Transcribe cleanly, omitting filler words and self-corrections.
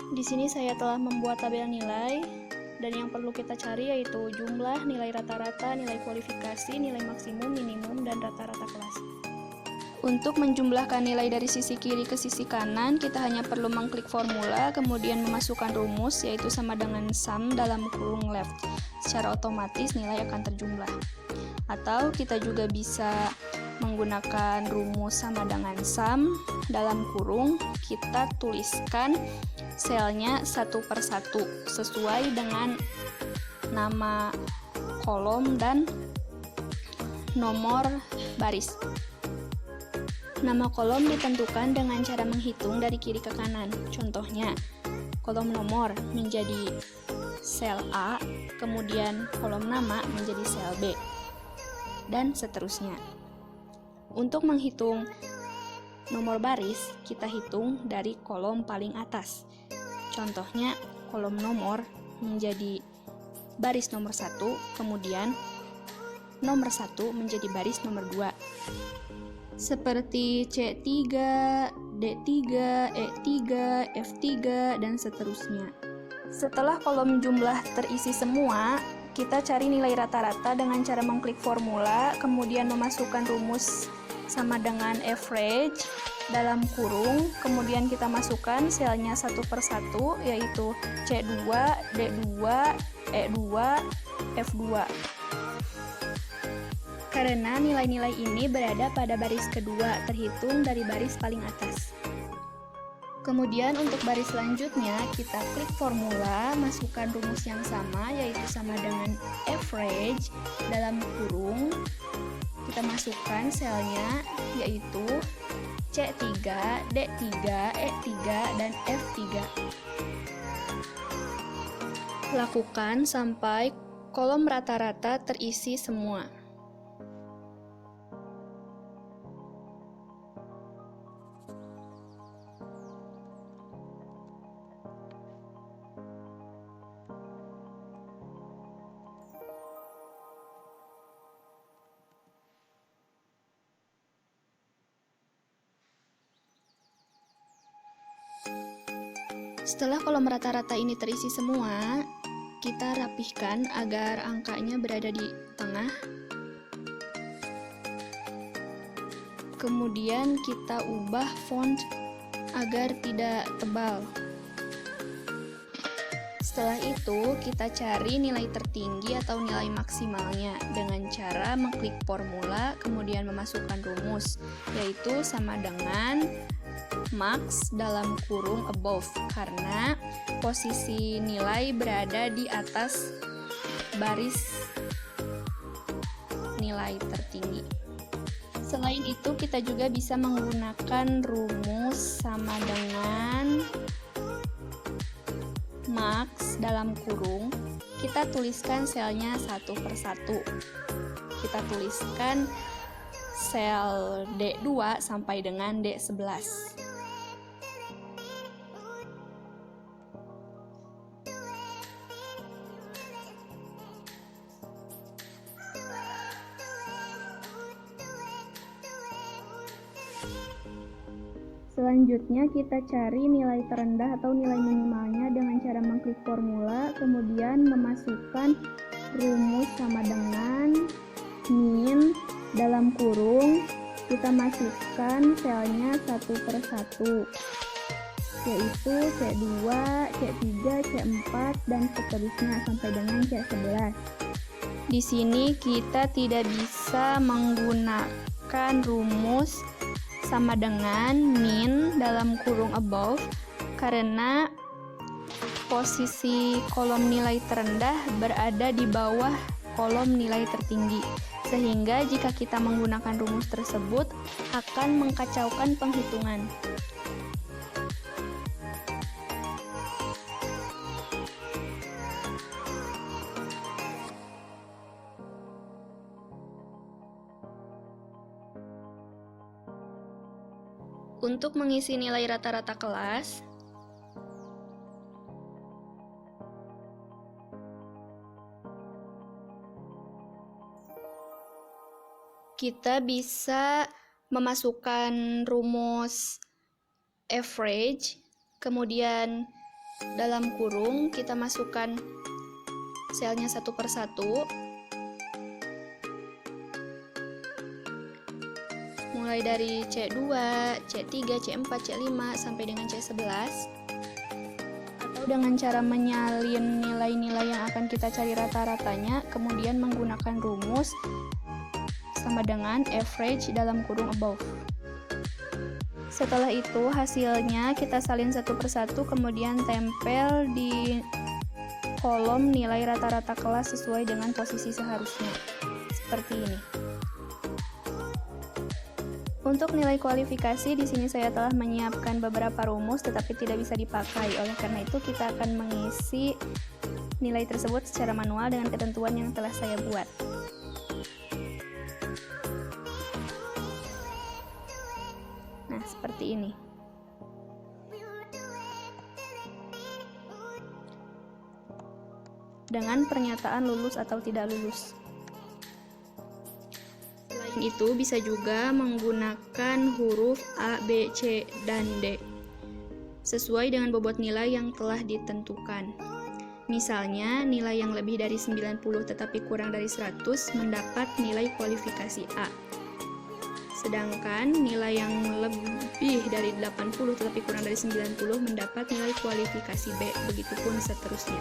Di sini saya telah membuat tabel nilai, dan yang perlu kita cari yaitu jumlah, nilai rata-rata, nilai kualifikasi, nilai maksimum, minimum, dan rata-rata kelas. Untuk menjumlahkan nilai dari sisi kiri ke sisi kanan, kita hanya perlu mengklik formula, kemudian memasukkan rumus, yaitu sama dengan sum dalam kurung left. Secara otomatis nilai akan terjumlah. Atau kita juga bisa menggunakan rumus sama dengan sum dalam kurung, kita tuliskan selnya satu per satu sesuai dengan nama kolom dan nomor baris. Nama kolom ditentukan dengan cara menghitung dari kiri ke kanan. Contohnya, kolom nomor menjadi sel A, kemudian kolom nama menjadi sel B, dan seterusnya. Untuk menghitung nomor baris, kita hitung dari kolom paling atas. Contohnya, kolom nomor menjadi baris nomor 1, kemudian nomor 1 menjadi baris nomor 2. Seperti C3, D3, E3, F3, dan seterusnya. Setelah kolom jumlah terisi semua, kita cari nilai rata-rata dengan cara mengklik formula, kemudian memasukkan rumus sama dengan average dalam kurung, kemudian kita masukkan selnya satu per satu, yaitu C2, D2, E2, F2. Karena nilai-nilai ini berada pada baris kedua, terhitung dari baris paling atas. Kemudian untuk baris selanjutnya, kita klik formula, masukkan rumus yang sama, yaitu sama dengan average dalam kurung. Kita masukkan selnya, yaitu C3, D3, E3, dan F3. Lakukan sampai kolom rata-rata terisi semua. Setelah kolom rata-rata ini terisi semua, kita rapihkan agar angkanya berada di tengah. Kemudian kita ubah font agar tidak tebal. Setelah itu, kita cari nilai tertinggi atau nilai maksimalnya dengan cara mengklik formula, kemudian memasukkan rumus, yaitu sama dengan max dalam kurung above, karena posisi nilai berada di atas baris nilai tertinggi. Selain itu, kita juga bisa menggunakan rumus sama dengan max dalam kurung, kita tuliskan selnya satu per satu. Kita tuliskan sel D2 sampai dengan D11. Selanjutnya kita cari nilai terendah atau nilai minimalnya dengan cara mengklik formula, kemudian memasukkan rumus sama dengan min dalam kurung, kita masukkan selnya satu per satu, yaitu C2, C3, C4, dan seterusnya sampai dengan C11. Di sini kita tidak bisa menggunakan rumus sama dengan min dalam kurung above karena posisi kolom nilai terendah berada di bawah kolom nilai tertinggi, sehingga jika kita menggunakan rumus tersebut akan mengkacaukan penghitungan. Untuk mengisi nilai rata-rata kelas, kita bisa memasukkan rumus average, kemudian Dalam kurung kita masukkan selnya satu per satu, mulai dari C2, C3, C4, C5 sampai dengan C11, atau dengan cara menyalin nilai-nilai yang akan kita cari rata-ratanya, kemudian menggunakan rumus sama dengan average dalam kurung above. Setelah itu hasilnya kita salin satu per satu, kemudian tempel di kolom nilai rata-rata kelas sesuai dengan posisi seharusnya, seperti ini. Untuk nilai kualifikasi, di sini saya telah menyiapkan beberapa rumus tetapi tidak bisa dipakai. Oleh karena itu kita akan mengisi nilai tersebut secara manual dengan ketentuan yang telah saya buat. Nah, seperti ini. Dengan pernyataan lulus atau tidak lulus. Selain itu, bisa juga menggunakan huruf A, B, C, dan D sesuai dengan bobot nilai yang telah ditentukan. Misalnya, nilai yang lebih dari 90 tetapi kurang dari 100 mendapat nilai kualifikasi A. Sedangkan nilai yang lebih dari 80 tetapi kurang dari 90 mendapat nilai kualifikasi B, begitupun seterusnya.